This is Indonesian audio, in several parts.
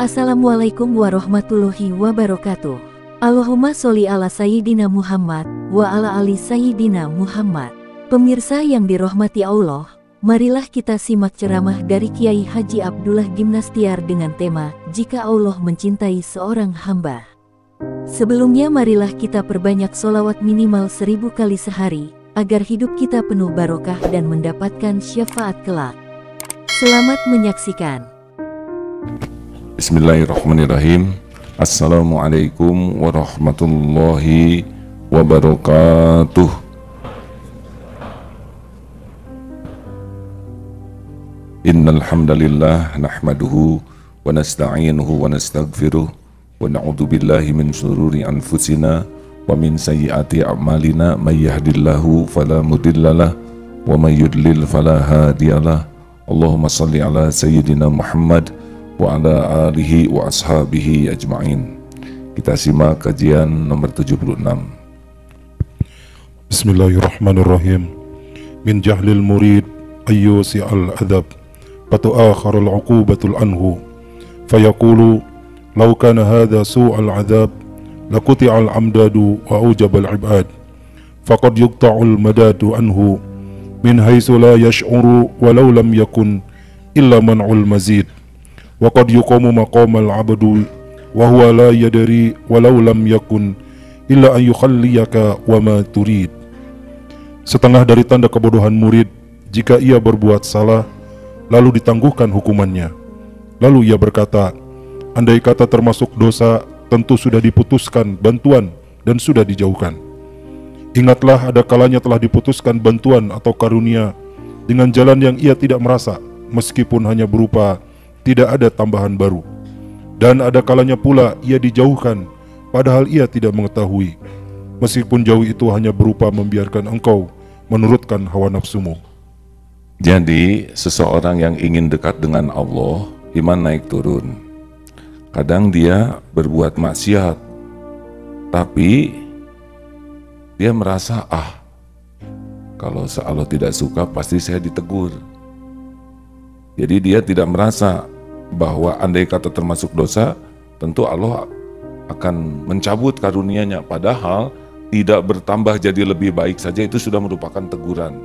Assalamualaikum warahmatullahi wabarakatuh. Allahumma sholli ala Sayyidina Muhammad wa ala ali Sayyidina Muhammad. Pemirsa yang dirahmati Allah, marilah kita simak ceramah dari Kiai Haji Abdullah Gimnastiar dengan tema Jika Allah Mencintai Seorang Hamba. Sebelumnya marilah kita perbanyak sholawat minimal 1000 kali sehari, agar hidup kita penuh barokah dan mendapatkan syafaat kelak. Selamat menyaksikan. Bismillahirrahmanirrahim. Assalamualaikum warahmatullahi wabarakatuh. Innal hamdalillah nahmaduhu wa nasta'inuhu wa nastaghfiruh wa na'udzu billahi min shururi anfusina wa min sayyiati a'malina may yahdihillahu fala mudhillalah wa may yudlil fala hadiyalah. Allahumma shalli ala sayyidina Muhammad wa ala alihi wa ashabihi ajma'in. Kita simak kajian nomor 76. Bismillahirrahmanirrahim. Min jahlil murid ayyusi al-adab fatu'akhar al-uqubatul anhu fayaqulu law kana hadha su'al adab laquti'al amdadu wa ujabal ibad faqad yuqta'ul madadu anhu min haitsu la yash'uru walau lam yakun illa man'ul mazid وقد يقوم مقام العبد وهو لا يدري ولو لم يكن إلا أن يخليك وما تريد. Setengah dari tanda kebodohan murid jika ia berbuat salah lalu ditangguhkan hukumannya. Lalu ia berkata, andai kata termasuk dosa tentu sudah diputuskan bantuan dan sudah dijauhkan. Ingatlah ada kalanya telah diputuskan bantuan atau karunia dengan jalan yang ia tidak merasa, meskipun hanya berupa tidak ada tambahan baru. Dan ada kalanya pula ia dijauhkan padahal ia tidak mengetahui, meskipun jauh itu hanya berupa membiarkan engkau menurutkan hawa nafsumu. Jadi seseorang yang ingin dekat dengan Allah, iman naik turun. Kadang dia berbuat maksiat, tapi dia merasa kalau Allah tidak suka pasti saya ditegur. Jadi dia tidak merasa bahwa andai kata termasuk dosa, tentu Allah akan mencabut karunia-Nya. Padahal tidak bertambah jadi lebih baik saja itu sudah merupakan teguran.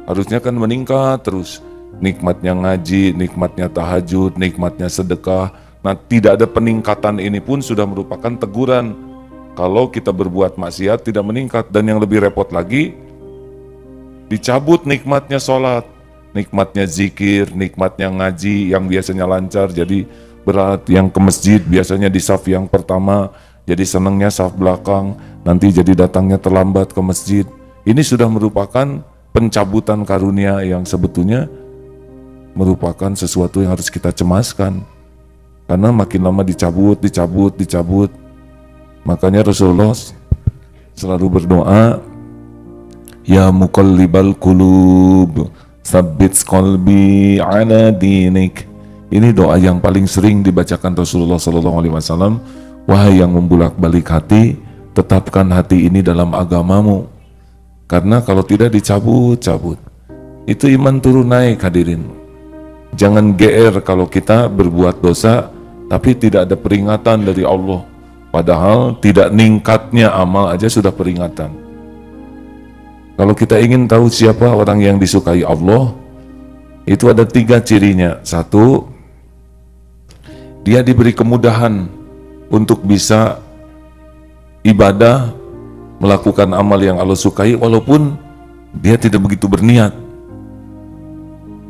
Harusnya kan meningkat terus. Nikmatnya ngaji, nikmatnya tahajud, nikmatnya sedekah. Nah, tidak ada peningkatan ini pun sudah merupakan teguran. Kalau kita berbuat maksiat tidak meningkat. Dan yang lebih repot lagi, dicabut nikmatnya sholat, nikmatnya zikir, nikmatnya ngaji yang biasanya lancar jadi berat, yang ke masjid biasanya di saf yang pertama jadi senangnya saf belakang, nanti jadi datangnya terlambat ke masjid. Ini sudah merupakan pencabutan karunia yang sebetulnya merupakan sesuatu yang harus kita cemaskan, karena makin lama dicabut. Makanya Rasulullah selalu berdoa, ya muqallibal qulub Sabbit qalbi ala dinik. Ini doa yang paling sering dibacakan Rasulullah SAW. Wahai yang membulak-balik hati, tetapkan hati ini dalam agamamu. Karena kalau tidak dicabut, itu iman turun naik, hadirin. Jangan GR kalau kita berbuat dosa tapi tidak ada peringatan dari Allah. Padahal tidak ningkatnya amal aja sudah peringatan. Kalau kita ingin tahu siapa orang yang disukai Allah, itu ada 3 cirinya. 1, dia diberi kemudahan untuk bisa ibadah, melakukan amal yang Allah sukai walaupun dia tidak begitu berniat.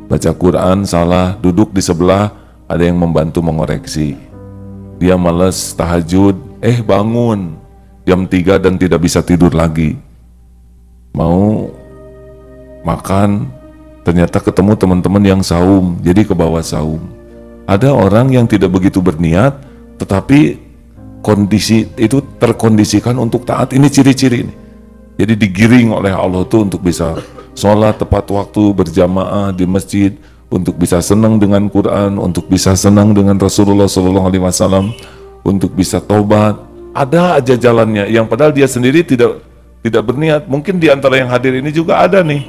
Baca Quran salah, duduk di sebelah ada yang membantu mengoreksi. Dia malas tahajud, bangun jam 3 dan tidak bisa tidur lagi. Mau makan, ternyata ketemu teman-teman yang saum, jadi ke bawah saum. Ada orang yang tidak begitu berniat, tetapi kondisi itu terkondisikan untuk taat. Ini ciri-ciri ini. Jadi digiring oleh Allah tuh untuk bisa sholat tepat waktu, berjamaah di masjid, untuk bisa senang dengan Quran, untuk bisa senang dengan Rasulullah SAW, untuk bisa taubat. Ada aja jalannya, yang padahal dia sendiri tidak berniat. Mungkin di antara yang hadir ini juga ada nih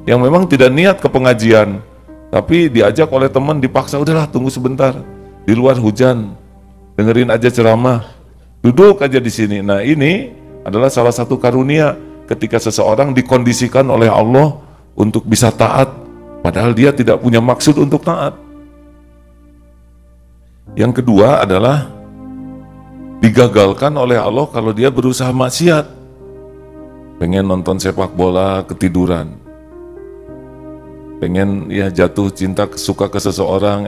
yang memang tidak niat ke pengajian, tapi diajak oleh teman, dipaksa, udahlah tunggu sebentar. di luar hujan, dengerin aja ceramah, duduk aja di sini. Nah, ini adalah salah satu karunia ketika seseorang dikondisikan oleh Allah untuk bisa taat, padahal dia tidak punya maksud untuk taat. Yang kedua adalah digagalkan oleh Allah kalau dia berusaha maksiat. Pengen nonton sepak bola, ketiduran. Pengen ya jatuh cinta, suka ke seseorang,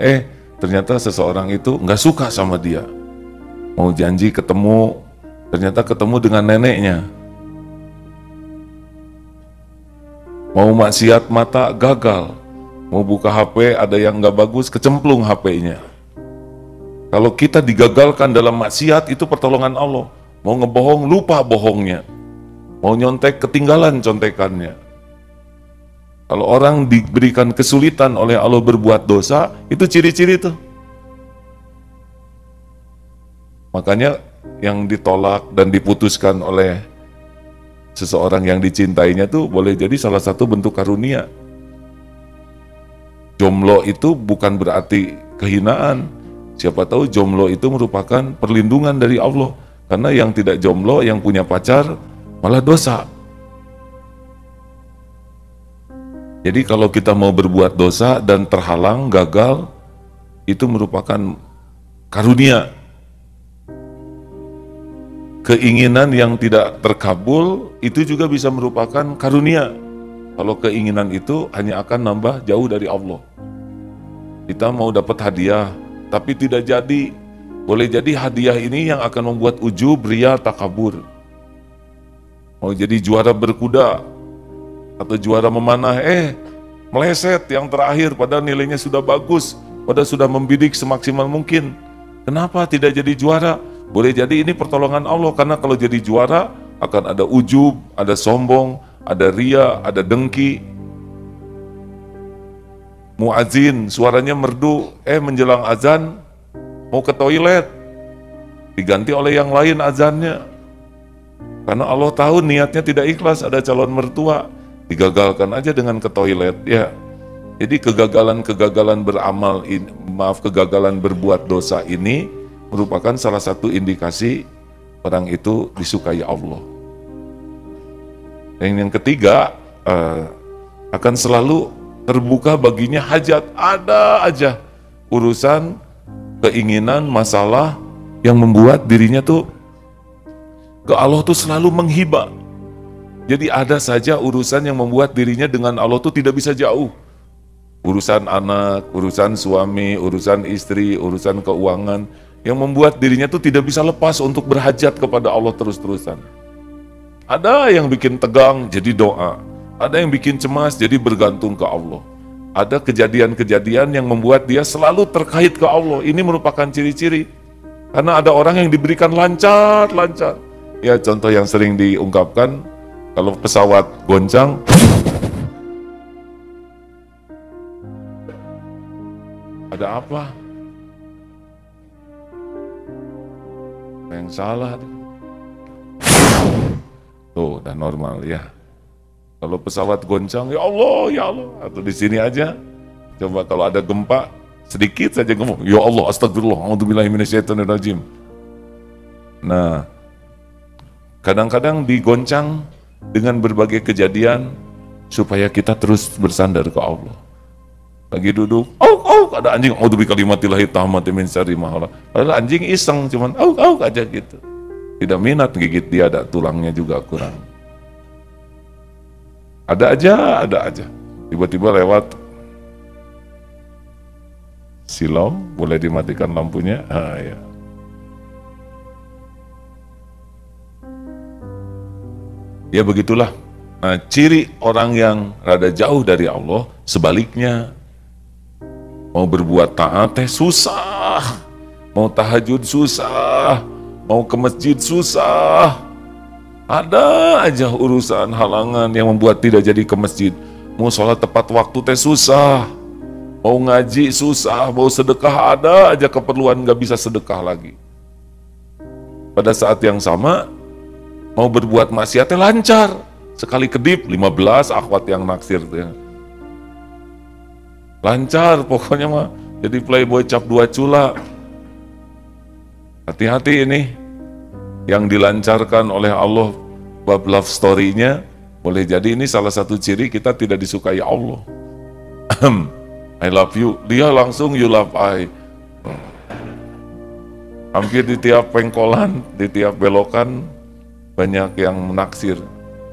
ternyata seseorang itu nggak suka sama dia. Mau janji ketemu, ternyata ketemu dengan neneknya. Mau maksiat mata, gagal. Mau buka HP, ada yang nggak bagus, kecemplung HP-nya. Kalau kita digagalkan dalam maksiat, itu pertolongan Allah. Mau ngebohong, lupa bohongnya. Mau nyontek, ketinggalan contekannya. Kalau orang diberikan kesulitan oleh Allah berbuat dosa, itu ciri-ciri itu. Makanya yang ditolak dan diputuskan oleh seseorang yang dicintainya tuh boleh jadi salah satu bentuk karunia. Jomblo itu bukan berarti kehinaan. Siapa tahu jomblo itu merupakan perlindungan dari Allah. Karena yang tidak jomblo, yang punya pacar, malah dosa. Jadi kalau kita mau berbuat dosa dan terhalang, gagal, itu merupakan karunia. Keinginan yang tidak terkabul, itu juga bisa merupakan karunia. Kalau keinginan itu hanya akan nambah jauh dari Allah. Kita mau dapat hadiah, tapi tidak jadi. Boleh jadi hadiah ini yang akan membuat ujub, ria, takabur. Mau jadi juara berkuda atau juara memanah, meleset yang terakhir padahal nilainya sudah bagus, padahal sudah membidik semaksimal mungkin. Kenapa tidak jadi juara? Boleh jadi ini pertolongan Allah, karena kalau jadi juara akan ada ujub, ada sombong, ada ria, ada dengki. Muazin suaranya merdu, menjelang azan mau ke toilet, diganti oleh yang lain azannya. Karena Allah tahu niatnya tidak ikhlas, ada calon mertua, digagalkan aja dengan ke toilet ya. Jadi kegagalan beramal ini, kegagalan berbuat dosa ini merupakan salah satu indikasi orang itu disukai Allah. Dan yang ketiga, akan selalu terbuka baginya hajat, ada aja urusan, keinginan, masalah yang membuat dirinya tuh ke Allah tuh selalu menghibah. Jadi ada saja urusan yang membuat dirinya dengan Allah tuh tidak bisa jauh. Urusan anak, urusan suami, urusan istri, urusan keuangan, yang membuat dirinya tuh tidak bisa lepas untuk berhajat kepada Allah terus-terusan. Ada yang bikin tegang jadi doa, ada yang bikin cemas jadi bergantung ke Allah. Ada kejadian-kejadian yang membuat dia selalu terkait ke Allah. Ini merupakan ciri-ciri. Karena ada orang yang diberikan lancar. Ya, contoh yang sering diungkapkan, kalau pesawat goncang, ada apa? Yang salah. Tuh, udah normal ya. Kalau pesawat goncang, ya Allah, atau di sini aja. Coba kalau ada gempa, sedikit saja ngomong, ya Allah, astagfirullah, a'udzubillahi minasyaitonirrajim. Nah, kadang-kadang digoncang dengan berbagai kejadian supaya kita terus bersandar ke Allah. Lagi duduk, ada anjing, a'udzu bikalimatillahi tammati min syarri ma khalaq. Padahal anjing iseng, cuman aja gitu. Tidak minat gigit dia, ada tulangnya juga kurang. Ada aja. Tiba-tiba lewat silau, boleh dimatikan lampunya. Ya. Ya begitulah. Nah, ciri orang yang rada jauh dari Allah, sebaliknya. Mau berbuat taat susah. Mau tahajud susah. Mau ke masjid susah. Ada aja urusan halangan yang membuat tidak jadi ke masjid. Mau sholat tepat waktu susah. Mau ngaji susah. Mau sedekah ada aja keperluan gak bisa sedekah lagi. Pada saat yang sama, mau berbuat maksiatnya lancar. Sekali kedip 15 akhwat yang naksir. Lancar pokoknya mah. Jadi playboy cap 2 cula. Hati-hati ini yang dilancarkan oleh Allah bab love story-nya, boleh jadi ini salah satu ciri kita tidak disukai Allah. I love you, dia langsung you love I. Hampir di tiap pengkolan, di tiap belokan banyak yang menaksir.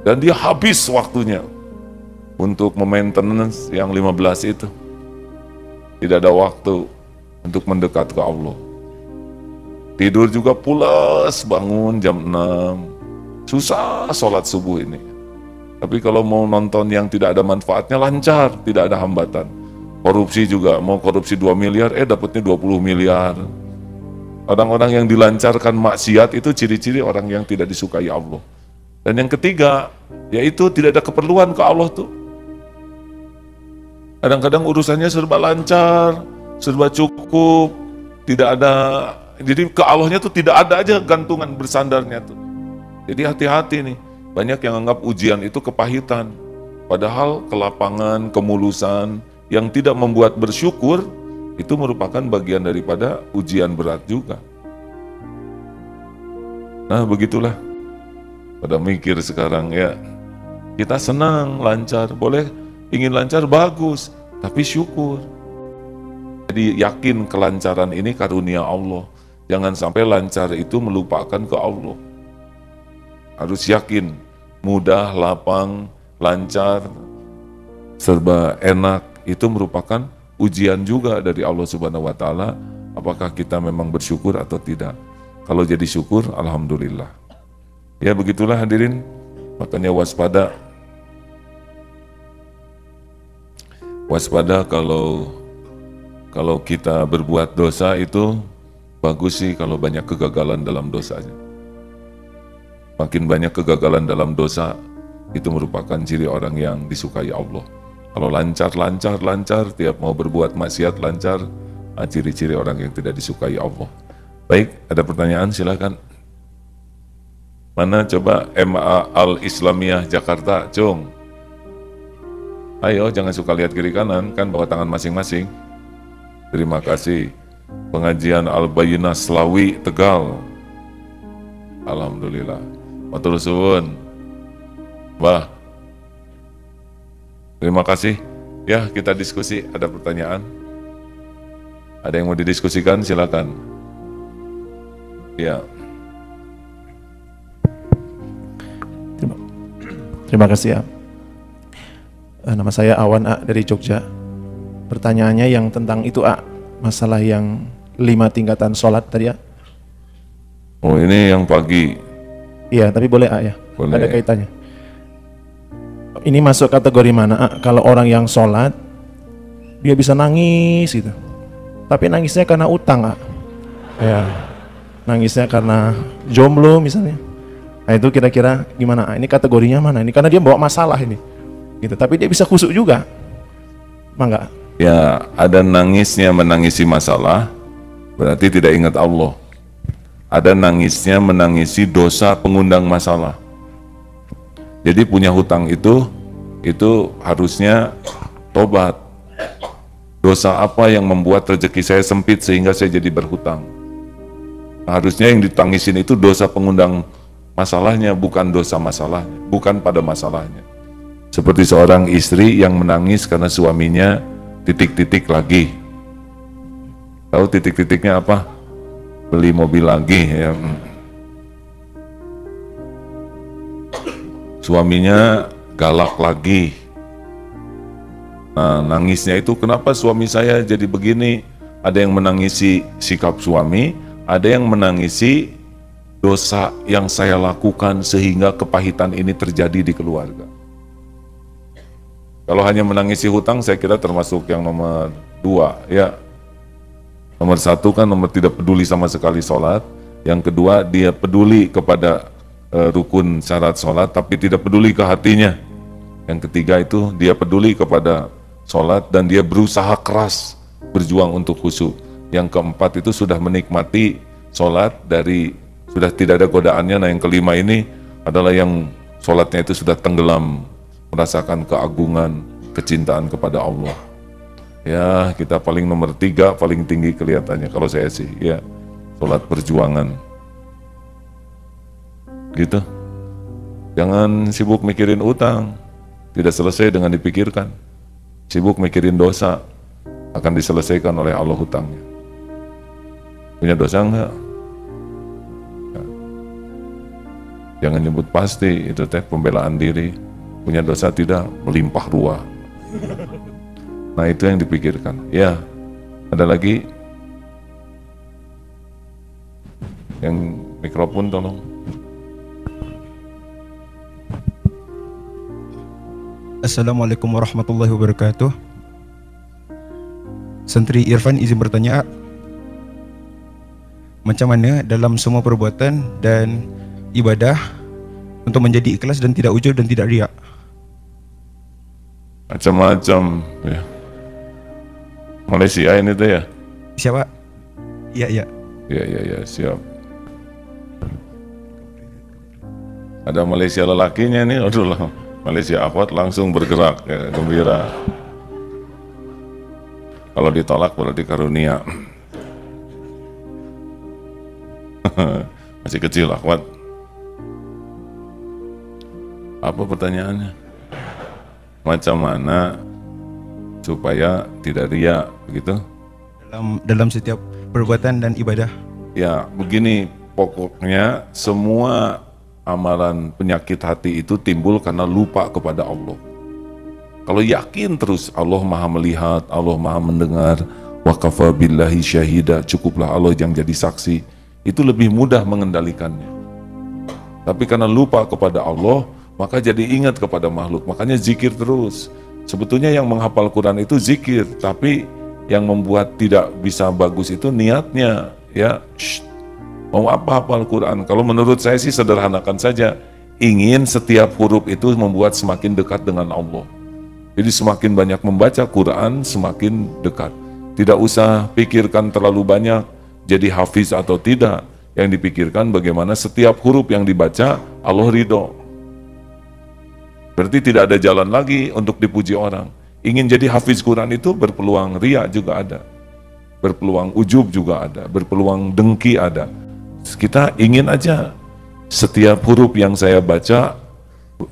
Dan dia habis waktunya untuk maintenance yang 15 itu. Tidak ada waktu untuk mendekat ke Allah. Tidur juga pulas, bangun jam 6. Susah sholat subuh ini. Tapi kalau mau nonton yang tidak ada manfaatnya lancar, tidak ada hambatan. Korupsi juga, mau korupsi 2 miliar, dapatnya 20 miliar. Orang-orang yang dilancarkan maksiat itu ciri-ciri orang yang tidak disukai Allah. Dan yang ketiga, yaitu tidak ada keperluan ke Allah tuh. Kadang-kadang urusannya serba lancar, serba cukup, tidak ada, jadi ke Allahnya tuh tidak ada aja gantungan bersandarnya tuh. Jadi hati-hati nih, banyak yang anggap ujian itu kepahitan. Padahal kelapangan, kemulusan yang tidak membuat bersyukur, itu merupakan bagian daripada ujian berat juga. Nah begitulah, pada mikir sekarang ya, kita senang lancar, boleh ingin lancar bagus, tapi syukur. Jadi yakin kelancaran ini karunia Allah. Jangan sampai lancar itu melupakan ke Allah. Harus yakin, mudah, lapang, lancar, serba enak, itu merupakan ujian juga dari Allah Subhanahu wa Ta'ala. Apakah kita memang bersyukur atau tidak? Kalau jadi syukur, alhamdulillah. Ya begitulah hadirin, makanya waspada. Waspada kalau kita berbuat dosa itu bagus sih kalau banyak kegagalan dalam dosanya. Makin banyak kegagalan dalam dosa, itu merupakan ciri orang yang disukai Allah. Kalau lancar, tiap mau berbuat maksiat lancar, ciri-ciri orang yang tidak disukai Allah. Baik, ada pertanyaan silakan. Mana coba MA Al-Islamiyah Jakarta, Cung. Ayo, jangan suka lihat kiri kanan, kan bawa tangan masing-masing. Terima kasih. Pengajian Al-Bayyinah Slawi, Tegal. Alhamdulillah. Matur suwun. Wah. Terima kasih. Ya, kita diskusi. Ada pertanyaan? Ada yang mau didiskusikan? Silakan. Ya. Terima kasih ya. Nama saya Awan A dari Jogja. Pertanyaannya yang tentang itu A, masalah yang 5 tingkatan sholat tadi ya. Oh ini yang pagi. Iya, tapi boleh A ya. Boleh. Ada kaitannya. Ini masuk kategori mana A? Kalau orang yang sholat dia bisa nangis gitu, tapi nangisnya karena utang A. Ya, nangisnya karena jomblo misalnya. Nah itu kira-kira gimana A? Ini kategorinya mana? Ini karena dia bawa masalah ini gitu, tapi dia bisa khusyuk juga. Mangga. Ya, ada nangisnya menangisi masalah, berarti tidak ingat Allah. Ada nangisnya menangisi dosa pengundang masalah. Jadi punya hutang itu harusnya tobat. Dosa apa yang membuat rezeki saya sempit sehingga saya jadi berhutang? Nah, harusnya yang ditangisin itu dosa pengundang masalahnya, bukan dosa masalahnya, bukan pada masalahnya. Seperti seorang istri yang menangis karena suaminya titik-titik lagi. Tahu titik-titiknya apa? Beli mobil lagi ya. Suaminya galak lagi. Nah, nangisnya itu kenapa suami saya jadi begini? Ada yang menangisi sikap suami, ada yang menangisi dosa yang saya lakukan sehingga kepahitan ini terjadi di keluarga. Kalau hanya menangisi hutang, saya kira termasuk yang nomor 2 ya. Nomor 1 kan nomor tidak peduli sama sekali sholat. Yang kedua dia peduli kepada rukun syarat sholat tapi tidak peduli ke hatinya. Yang ketiga itu dia peduli kepada sholat dan dia berusaha keras berjuang untuk khusyuk. Yang keempat itu sudah menikmati sholat dari sudah tidak ada godaannya. Nah yang kelima ini adalah yang sholatnya itu sudah tenggelam, merasakan keagungan, kecintaan kepada Allah. Ya kita paling nomor 3 paling tinggi kelihatannya kalau saya sih ya. sholat perjuangan. Gitu. Jangan sibuk mikirin utang, tidak selesai dengan dipikirkan. Sibuk mikirin dosa, akan diselesaikan oleh Allah hutangnya. Punya dosa enggak? Jangan nyebut pasti, itu teh pembelaan diri. Punya dosa tidak, melimpah ruah. Nah itu yang dipikirkan. Ya, ada lagi? Yang mikrofon tolong. Assalamualaikum warahmatullahi wabarakatuh. Santri Irfan izin bertanya, macam mana dalam semua perbuatan dan ibadah untuk menjadi ikhlas dan tidak ujub dan tidak riak? Macam-macam ya. Malaysia ini tuh ya? Siapa? Iya. Ya, siap. Ada Malaysia lelakinya nih, aduh lah. Malaysia akhwat langsung bergerak, ya, gembira. Kalau ditolak berarti karunia. Masih kecil akhwat. Apa pertanyaannya? Macam mana supaya tidak riya, begitu? Dalam setiap perbuatan dan ibadah. Ya, begini, pokoknya semua amalan penyakit hati itu timbul karena lupa kepada Allah. Kalau yakin terus Allah maha melihat, Allah maha mendengar, wa kafa billahi syahida, cukuplah Allah yang jadi saksi, itu lebih mudah mengendalikannya. Tapi karena lupa kepada Allah, maka jadi ingat kepada makhluk, makanya zikir terus. Sebetulnya yang menghafal Quran itu zikir, tapi yang membuat tidak bisa bagus itu niatnya, ya. Mau apa hafal Quran? Kalau menurut saya sih sederhanakan saja. Ingin setiap huruf itu membuat semakin dekat dengan Allah. Jadi semakin banyak membaca Quran, semakin dekat. Tidak usah pikirkan terlalu banyak, jadi hafiz atau tidak. Yang dipikirkan bagaimana setiap huruf yang dibaca, Allah ridho. Berarti tidak ada jalan lagi untuk dipuji orang. Ingin jadi hafiz Quran itu berpeluang riya juga ada. Berpeluang ujub juga ada. Berpeluang dengki ada. Kita ingin aja setiap huruf yang saya baca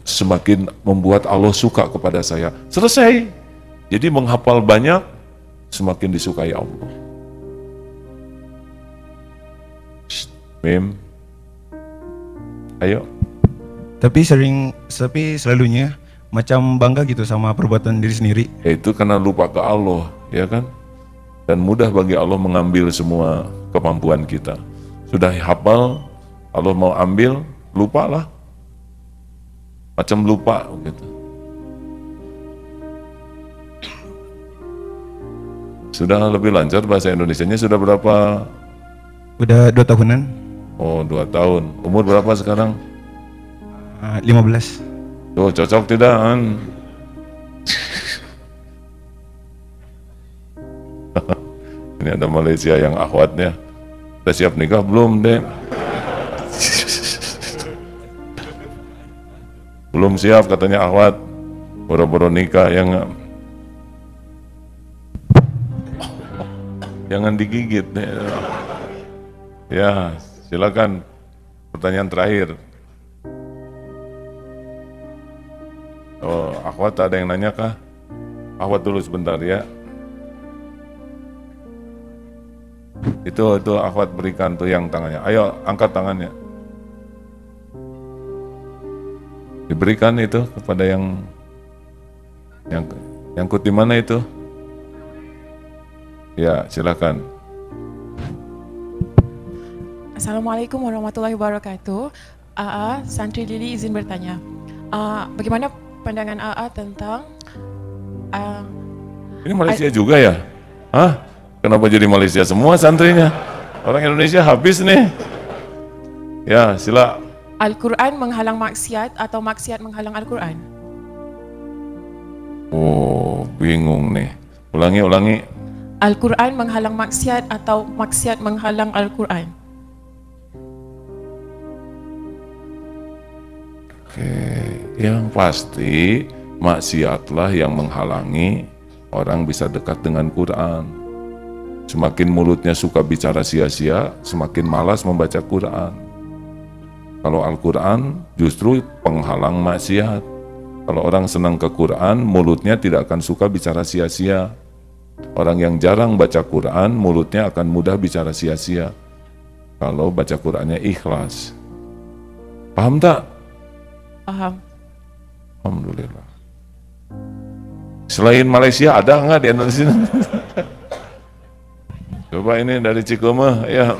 semakin membuat Allah suka kepada saya. Selesai. Jadi menghafal banyak semakin disukai Allah. Mim. Ayo. Tapi selalunya macam bangga gitu sama perbuatan diri sendiri. Itu karena lupa ke Allah, ya kan? Dan mudah bagi Allah mengambil semua kemampuan kita. Sudah hafal, Allah mau ambil, lupalah. Macam lupa gitu. Sudah lebih lancar bahasa Indonesianya, sudah berapa? Udah 2 tahunan. Oh, 2 tahun. Umur berapa sekarang? 15. Tuh, cocok tidak, An? Ini ada Malaysia yang akhwatnya. Udah siap nikah belum, Dek? Belum siap katanya akhwat. Boro-boro nikah yang jangan digigit, Dek. Ya, silakan. Pertanyaan terakhir. Oh, akhwat ada yang nanya kah? Akhwat dulu sebentar ya. Itu akhwat berikan tuh yang tangannya. Ayo angkat tangannya. Diberikan itu kepada yang kut di mana itu? Ya, silakan. Assalamualaikum warahmatullahi wabarakatuh. AA, Santri Lili izin bertanya. Bagaimana pandangan AA tentang Ini Malaysia juga ya? Hah? Kenapa jadi Malaysia semua santrinya? Orang Indonesia habis nih. Ya, sila. Al-Quran menghalang maksiat atau maksiat menghalang Al-Quran? Oh, bingung nih. Ulangi. Al-Quran menghalang maksiat atau maksiat menghalang Al-Quran? Oke, yang pasti maksiatlah yang menghalangi orang bisa dekat dengan Quran. Semakin mulutnya suka bicara sia-sia, semakin malas membaca Quran. Kalau Al-Quran justru penghalang maksiat. Kalau orang senang ke Quran, mulutnya tidak akan suka bicara sia-sia. Orang yang jarang baca Quran, mulutnya akan mudah bicara sia-sia. Kalau baca Qurannya ikhlas. Paham tak? Paham. Alhamdulillah. Selain Malaysia ada nggak di Indonesia? Coba ini dari Cikomah, ya.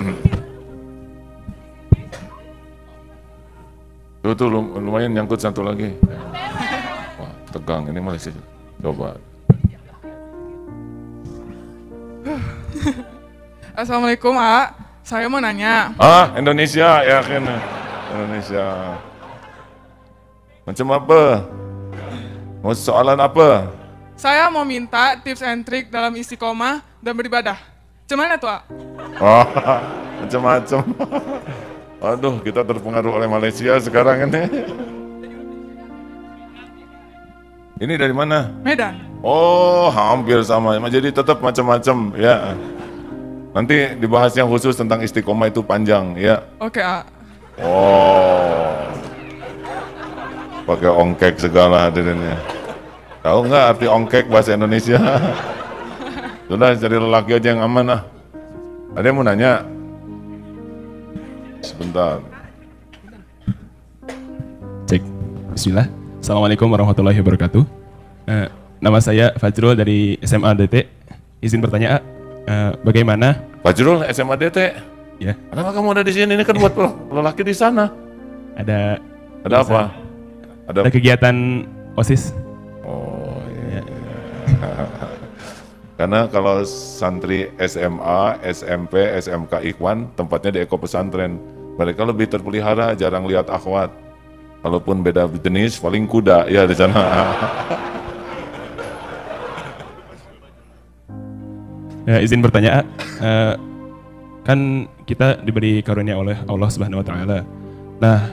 Tuh lumayan nyangkut satu lagi. Wah, tegang ini Malaysia. Coba. Assalamualaikum, A. Saya mau nanya. Indonesia, ya kan. Indonesia. Macam apa? Mau soalan apa? Saya mau minta tips and trick dalam istiqomah dan beribadah. Gimana tuh, A? Oh, macam-macam. Aduh, kita terpengaruh oleh Malaysia sekarang ini. Ini dari mana? Medan. Oh, hampir sama. Jadi tetap macam-macam, ya. Nanti dibahas yang khusus tentang istiqomah itu panjang, ya. Oke, A. Oh, pakai ongkek segala hadirinnya. Tahu nggak arti ongkek bahasa Indonesia? Sudah cari lelaki aja yang aman lah. Ada yang mau nanya? Sebentar. Cek. Bismillah. Assalamualaikum warahmatullahi wabarakatuh. Nama saya Fajrul dari SMA DT. Izin bertanya, bagaimana? Fajrul SMA DT. Ya. Kenapa kamu ada di sini? Ini kan buat lelaki di sana. Ada apa? Ada kegiatan OSIS. Oh iya. Karena kalau santri SMA, SMP, SMK Ikhwan tempatnya di Eko Pesantren. Mereka lebih terpelihara, jarang lihat akhwat. Walaupun beda jenis, paling kuda ya di sana. Ya, izin bertanya, kan kita diberi karunia oleh Allah Subhanahu Wa Taala. Nah,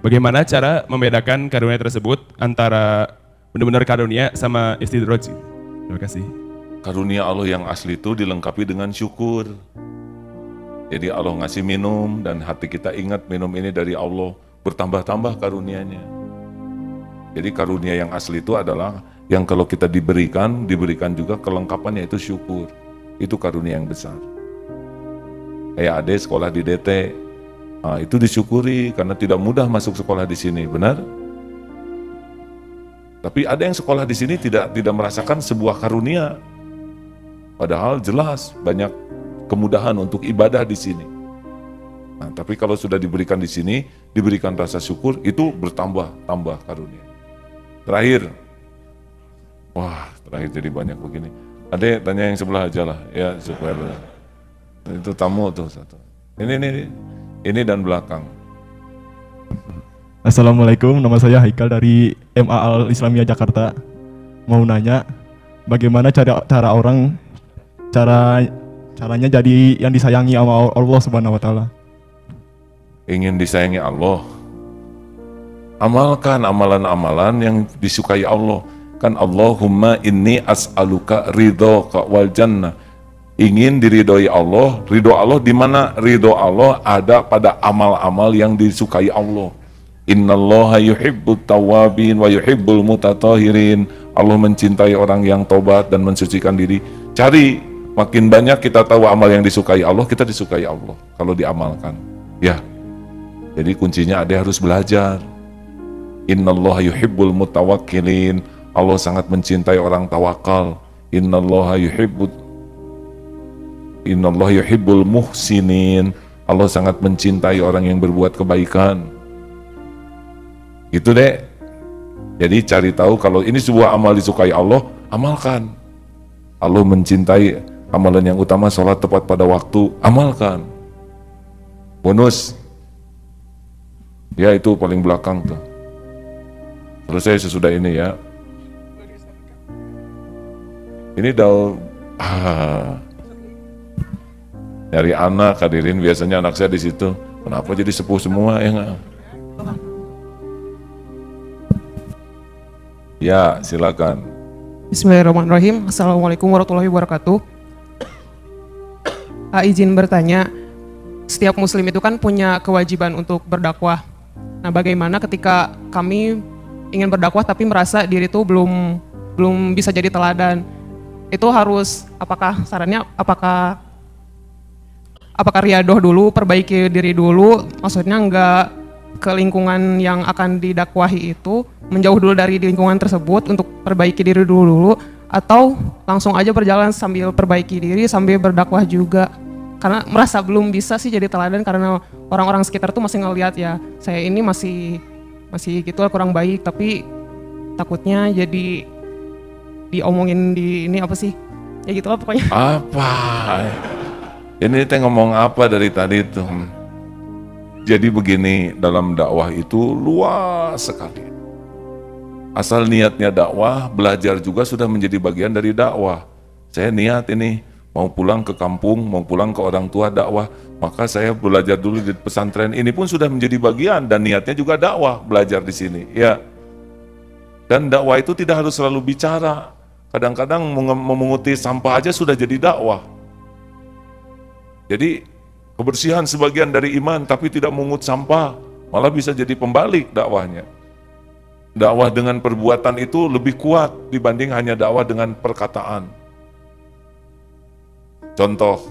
bagaimana cara membedakan karunia tersebut antara benar-benar karunia sama istidraj? Terima kasih. Karunia Allah yang asli itu dilengkapi dengan syukur. Jadi Allah ngasih minum dan hati kita ingat minum ini dari Allah, bertambah-tambah karunianya. Jadi karunia yang asli itu adalah yang kalau kita diberikan juga kelengkapannya itu syukur. Itu karunia yang besar. Kayak Ade sekolah di DT, itu disyukuri karena tidak mudah masuk sekolah di sini, benar? Tapi ada yang sekolah di sini tidak merasakan sebuah karunia. Padahal jelas banyak kemudahan untuk ibadah di sini. Nah, tapi kalau sudah diberikan di sini, diberikan rasa syukur, itu bertambah karunia. Terakhir, terakhir jadi banyak begini. Ade tanya yang sebelah aja lah, ya supaya itu tamu tuh satu. Ini dan belakang. Assalamualaikum, nama saya Haikal dari MA Al Islamiyah Jakarta. Mau nanya, bagaimana caranya jadi yang disayangi sama Allah Subhanahu Wa Taala? Ingin disayangi Allah, amalkan amalan-amalan yang disukai Allah. Kan Allahumma inni as'aluka ridhoka wal jannah. Ingin diridhoi Allah, ridho Allah di mana? Ridho Allah ada pada amal-amal yang disukai Allah. Innallaha yuhibbut tawwabin wa yuhibbul mutatahhirin. Allah mencintai orang yang tobat dan mensucikan diri. Cari, makin banyak kita tahu amal yang disukai Allah, kita disukai Allah kalau diamalkan. Ya. Jadi kuncinya ada harus belajar. Innallaha yuhibbul mutawakkilin. Allah sangat mencintai orang tawakal. Innallaha yuhibbul muhsinin. Allah sangat mencintai orang yang berbuat kebaikan. Gitu deh. Jadi cari tahu kalau ini sebuah amal disukai Allah, amalkan. Allah mencintai amalan yang utama sholat tepat pada waktu, amalkan. Bonus. Ya itu paling belakang tuh. Selesai sesudah ini ya. Ini dari anak hadirin, biasanya anak saya di situ. Kenapa jadi sepuh semua ya nggak? Ya silakan. Bismillahirrahmanirrahim. Assalamualaikum warahmatullahi wabarakatuh. izin bertanya, setiap muslim itu kan punya kewajiban untuk berdakwah. Nah, bagaimana ketika kami ingin berdakwah tapi merasa diri itu belum bisa jadi teladan? Itu harus, apakah sarannya, apakah riadoh dulu, perbaiki diri dulu, maksudnya enggak ke lingkungan yang akan didakwahi itu, menjauh dulu dari lingkungan tersebut untuk perbaiki diri dulu, atau langsung aja berjalan sambil perbaiki diri sambil berdakwah juga? Karena merasa belum bisa sih jadi teladan karena orang-orang sekitar tuh masih ngelihat ya saya ini masih gitu kurang baik, tapi takutnya jadi diomongin di ini apa sih ya gitu lah pokoknya. Apa ini teh ngomong apa dari tadi tuh? Jadi begini, dalam dakwah itu luas sekali. Asal niatnya dakwah, belajar juga sudah menjadi bagian dari dakwah. Saya niat ini mau pulang ke kampung, mau pulang ke orang tua dakwah, maka saya belajar dulu di pesantren. Ini pun sudah menjadi bagian dan niatnya juga dakwah, belajar di sini. Ya. Dan dakwah itu tidak harus selalu bicara. Kadang-kadang memunguti sampah aja sudah jadi dakwah. Jadi kebersihan sebagian dari iman, tapi tidak mengut sampah, malah bisa jadi pembalik dakwahnya. Dakwah dengan perbuatan itu lebih kuat dibanding hanya dakwah dengan perkataan. Contoh,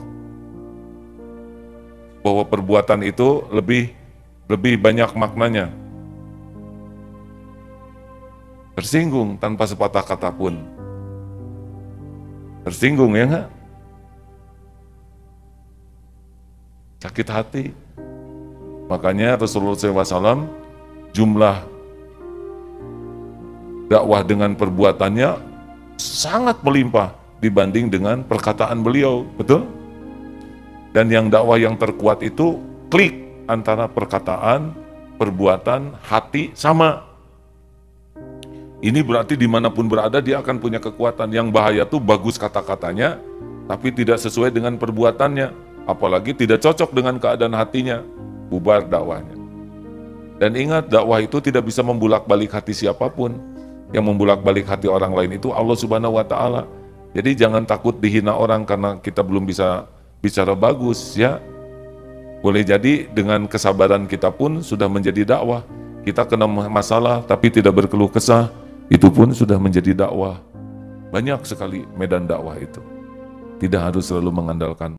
bahwa perbuatan itu lebih banyak maknanya. Tersinggung tanpa sepatah kata pun. Tersinggung ya enggak? Sakit hati. Makanya Rasulullah SAW jumlah dakwah dengan perbuatannya sangat melimpah dibanding dengan perkataan beliau, betul? Dan yang dakwah yang terkuat itu klik antara perkataan, perbuatan, hati sama. Ini berarti dimanapun berada dia akan punya kekuatan. Yang bahaya tuh bagus kata-katanya, tapi tidak sesuai dengan perbuatannya, apalagi tidak cocok dengan keadaan hatinya, bubar dakwahnya. Dan ingat, dakwah itu tidak bisa membulak-balik hati siapapun. Yang membulak-balik hati orang lain itu Allah Subhanahu wa Ta'ala. Jadi jangan takut dihina orang karena kita belum bisa bicara bagus ya. Boleh jadi dengan kesabaran kita pun sudah menjadi dakwah. Kita kena masalah tapi tidak berkeluh kesah, itu pun sudah menjadi dakwah. Banyak sekali medan dakwah itu. Tidak harus selalu mengandalkan